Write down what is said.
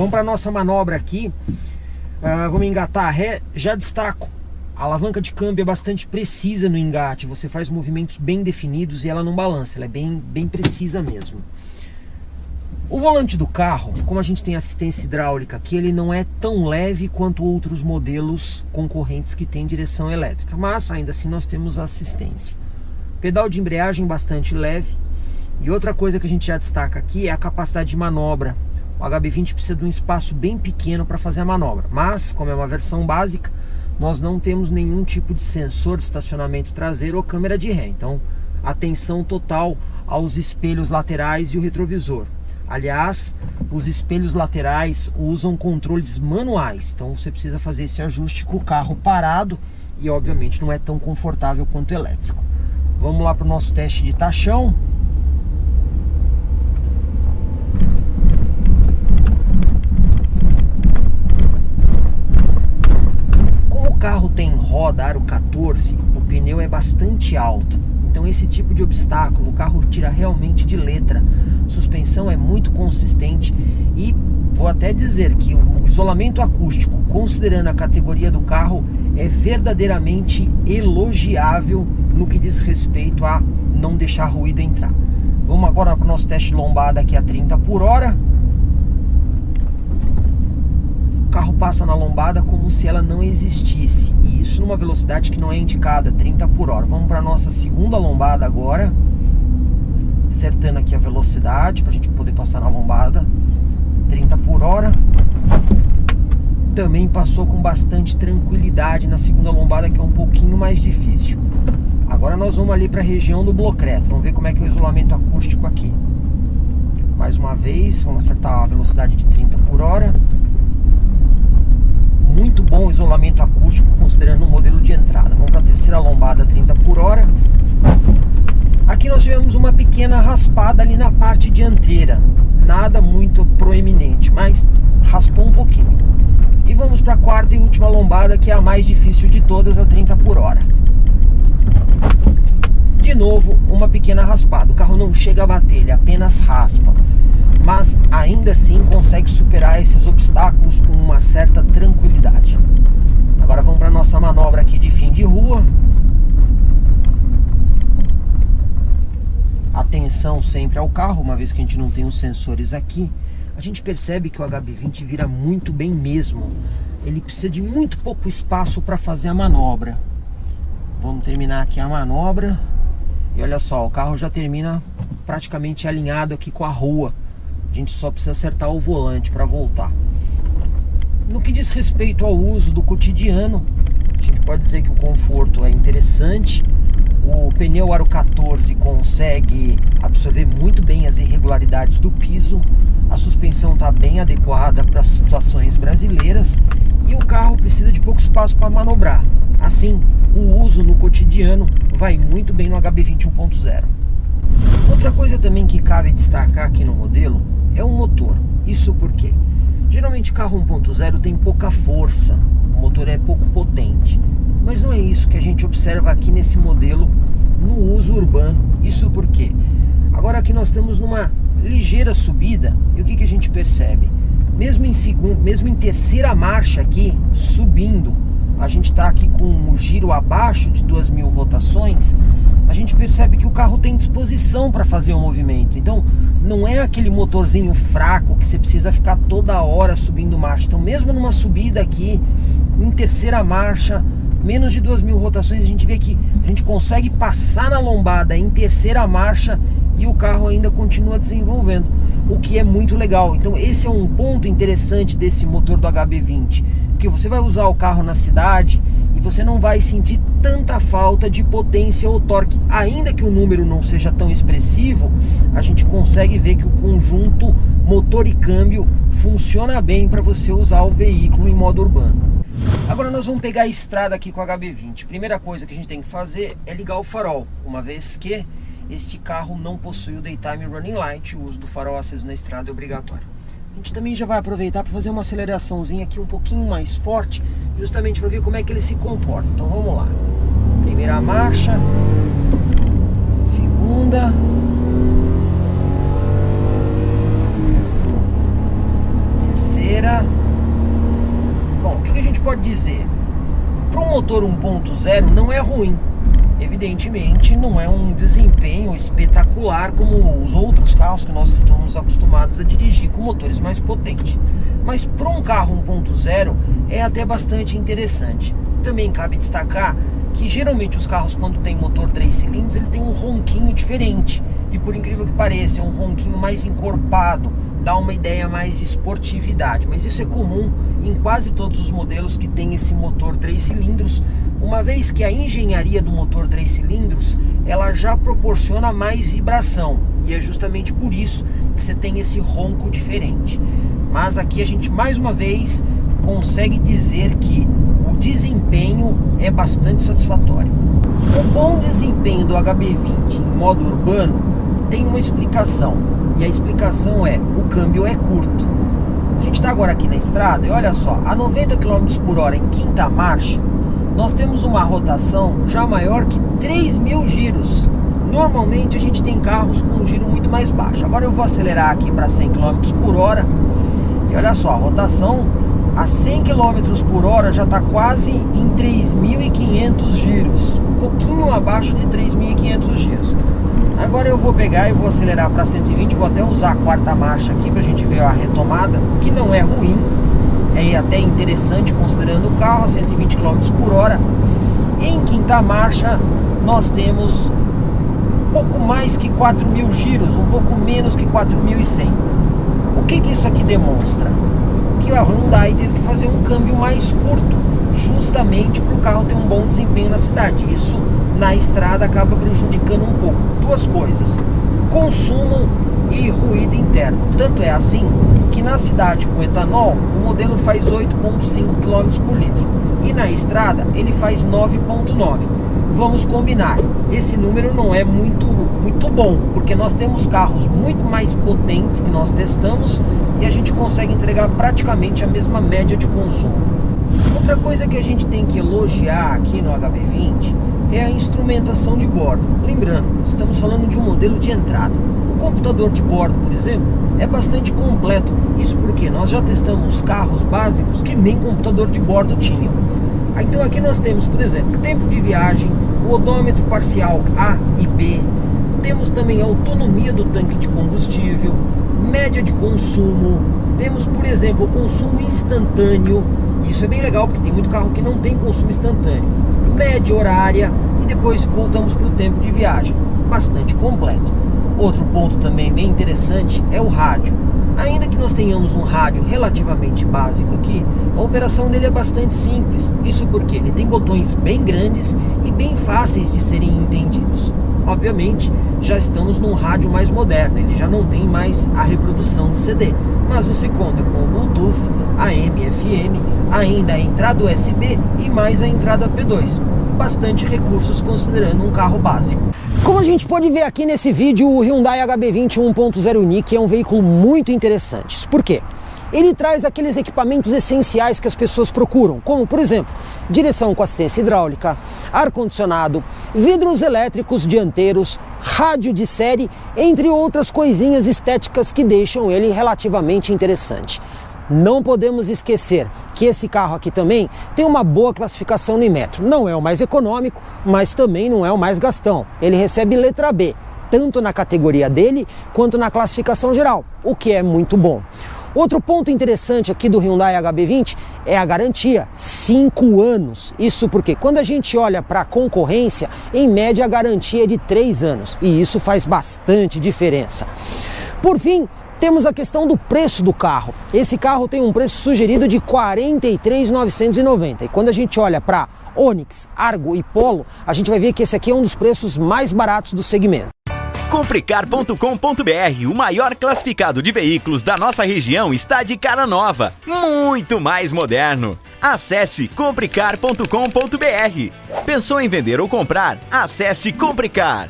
Vamos para nossa manobra aqui. Vamos engatar a ré. Já destaco, a alavanca de câmbio é bastante precisa no engate. Você faz movimentos bem definidos e ela não balança. Ela é bem precisa mesmo. O volante do carro, como a gente tem assistência hidráulica aqui, ele não é tão leve quanto outros modelos concorrentes que têm direção elétrica, mas ainda assim nós temos assistência. Pedal de embreagem bastante leve. E outra coisa que a gente já destaca aqui é a capacidade de manobra. O HB20 precisa de um espaço bem pequeno para fazer a manobra, mas como é uma versão básica, nós não temos nenhum tipo de sensor de estacionamento traseiro ou câmera de ré. Então, atenção total aos espelhos laterais e o retrovisor. Aliás, os espelhos laterais usam controles manuais, então você precisa fazer esse ajuste com o carro parado e obviamente não é tão confortável quanto o elétrico. Vamos lá para o nosso teste de tachão. Como o carro tem roda aro 14, o pneu é bastante alto. Então esse tipo de obstáculo o carro tira realmente de letra. Suspensão é muito consistente e vou até dizer que o isolamento acústico, considerando a categoria do carro, é verdadeiramente elogiável no que diz respeito a não deixar ruído entrar. Vamos agora para o nosso teste de lombada aqui a 30 por hora. O carro passa na lombada como se ela não existisse, e isso numa velocidade que não é indicada, 30 por hora. Vamos para a nossa segunda lombada agora, acertando aqui a velocidade para a gente poder passar na lombada, 30 por hora. Também passou com bastante tranquilidade na segunda lombada, que é um pouquinho mais difícil. Agora nós vamos ali para a região do blocreto, vamos ver como é que é o isolamento acústico aqui. Mais uma vez, vamos acertar a velocidade de 30 por hora. Muito bom o isolamento acústico, considerando o modelo de entrada. Vamos para a terceira lombada, 30 por hora. Aqui nós tivemos uma pequena raspada ali na parte dianteira. Nada muito proeminente, mas raspou um pouquinho. E vamos para a quarta e última lombada, que é a mais difícil de todas, a 30 por hora. De novo, uma pequena raspada. O carro não chega a bater, ele apenas raspa. Mas ainda assim consegue superar esses obstáculos com uma certa tranquilidade. Agora vamos para a nossa manobra aqui de fim de rua. Atenção sempre ao carro, uma vez que a gente não tem os sensores aqui. A gente percebe que o HB20 vira muito bem mesmo. Ele precisa de muito pouco espaço para fazer a manobra. Vamos terminar aqui a manobra. E olha só, o carro já termina praticamente alinhado aqui com a rua. A gente só precisa acertar o volante para voltar. No que diz respeito ao uso do cotidiano, a gente pode dizer que o conforto é interessante. O pneu aro 14 consegue absorver muito bem as irregularidades do piso. A suspensão está bem adequada para as situações brasileiras. E o carro precisa de pouco espaço para manobrar. Assim, o uso no cotidiano vai muito bem no HB20 1.0. Outra coisa também que cabe destacar aqui no modelo é o motor. Isso porque geralmente carro 1.0 tem pouca força, o motor é pouco potente, mas não é isso que a gente observa aqui nesse modelo no uso urbano. Isso porque agora aqui nós estamos numa ligeira subida e o que a gente percebe? Mesmo em terceira marcha aqui, subindo, a gente está aqui com o giro abaixo de 2.000 rotações, a gente percebe que o carro tem disposição para fazer o movimento. Então não é aquele motorzinho fraco que você precisa ficar toda hora subindo marcha. Então mesmo numa subida aqui, em terceira marcha, menos de 2.000 rotações, a gente vê que a gente consegue passar na lombada em terceira marcha e o carro ainda continua desenvolvendo, o que é muito legal. Então esse é um ponto interessante desse motor do HB20, porque você vai usar o carro na cidade e você não vai sentir tanta falta de potência ou torque. Ainda que o número não seja tão expressivo, a gente consegue ver que o conjunto motor e câmbio funciona bem para você usar o veículo em modo urbano. Agora nós vamos pegar a estrada aqui com o HB20. Primeira coisa que a gente tem que fazer é ligar o farol, uma vez que este carro não possui o Daytime Running Light. O uso do farol aceso na estrada é obrigatório. A gente também já vai aproveitar para fazer uma aceleraçãozinha aqui um pouquinho mais forte, justamente para ver como é que ele se comporta. Então vamos lá. Primeira marcha, segunda, terceira. gente pode dizer? Para um motor 1.0 não é ruim. Evidentemente não é um desempenho espetacular como os outros carros que nós estamos acostumados a dirigir com motores mais potentes. Mas para um carro 1.0 é até bastante interessante. Também cabe destacar que geralmente os carros, quando tem motor 3 cilindros, ele tem um ronquinho diferente. E por incrível que pareça, é um ronquinho mais encorpado, dá uma ideia mais de esportividade. Mas isso é comum em quase todos os modelos que tem esse motor 3 cilindros, uma vez que a engenharia do motor 3 cilindros, ela já proporciona mais vibração. E é justamente por isso que você tem esse ronco diferente. Mas aqui a gente, mais uma vez, consegue dizer que o desempenho é bastante satisfatório. O bom desempenho do HB20 em modo urbano tem uma explicação. E a explicação é: o câmbio é curto. A gente está agora aqui na estrada e olha só, a 90 km por hora em quinta marcha, nós temos uma rotação já maior que 3.000 giros. Normalmente a gente tem carros com um giro muito mais baixo. Agora eu vou acelerar aqui para 100 km por hora e olha só, a rotação a 100 km por hora já está quase em 3.500 giros, um pouquinho abaixo de 3.500 giros. Agora eu vou pegar e vou acelerar para 120, vou até usar a quarta marcha aqui para a gente ver a retomada, que não é ruim, é até interessante considerando o carro a 120 km por hora. Em quinta marcha nós temos um pouco mais que 4.000 giros, um pouco menos que 4.100. O que isso aqui demonstra? Que a Hyundai teve que fazer um câmbio mais curto, justamente para o carro ter um bom desempenho na cidade. Isso na estrada acaba prejudicando um pouco. Duas coisas: consumo e ruído interno. Tanto é assim que na cidade com etanol o modelo faz 8,5 km por litro e na estrada ele faz 9,9. Vamos combinar, esse número não é muito bom, porque nós temos carros muito mais potentes que nós testamos e a gente consegue entregar praticamente a mesma média de consumo. Outra coisa que a gente tem que elogiar aqui no HB20 é a instrumentação de bordo. Lembrando, estamos falando de um modelo de entrada. O computador de bordo, por exemplo, é bastante completo. Isso porque nós já testamos carros básicos que nem computador de bordo tinham. Então aqui nós temos, por exemplo, tempo de viagem, o odômetro parcial A e B, temos também a autonomia do tanque de combustível, média de consumo, temos, por exemplo, o consumo instantâneo. Isso é bem legal porque tem muito carro que não tem consumo instantâneo, média horária e depois voltamos para o tempo de viagem, bastante completo. Outro ponto também bem interessante é o rádio. Ainda que nós tenhamos um rádio relativamente básico aqui, a operação dele é bastante simples. Isso porque ele tem botões bem grandes e bem fáceis de serem entendidos. Obviamente, já estamos num rádio mais moderno, ele já não tem mais a reprodução de CD, mas você conta com o Bluetooth, AM, FM, ainda a entrada USB e mais a entrada P2. Bastante recursos considerando um carro básico. Como a gente pode ver aqui nesse vídeo, o Hyundai HB20 1.0 Unique é um veículo muito interessante. Por quê? Ele traz aqueles equipamentos essenciais que as pessoas procuram, como, por exemplo, direção com assistência hidráulica, ar-condicionado, vidros elétricos dianteiros, rádio de série, entre outras coisinhas estéticas que deixam ele relativamente interessante. Não podemos esquecer que esse carro aqui também tem uma boa classificação no Inmetro. Não é o mais econômico, mas também não é o mais gastão. Ele recebe letra B, tanto na categoria dele quanto na classificação geral, o que é muito bom. Outro ponto interessante aqui do Hyundai HB20 é a garantia, 5 anos. Isso porque quando a gente olha para a concorrência, em média a garantia é de 3 anos. E isso faz bastante diferença. Por fim, temos a questão do preço do carro. Esse carro tem um preço sugerido de R$ 43.990. E quando a gente olha para Onix, Argo e Polo, a gente vai ver que esse aqui é um dos preços mais baratos do segmento. Comprecar.com.br, o maior classificado de veículos da nossa região, está de cara nova, muito mais moderno. Acesse comprecar.com.br. Pensou em vender ou comprar? Acesse Comprecar.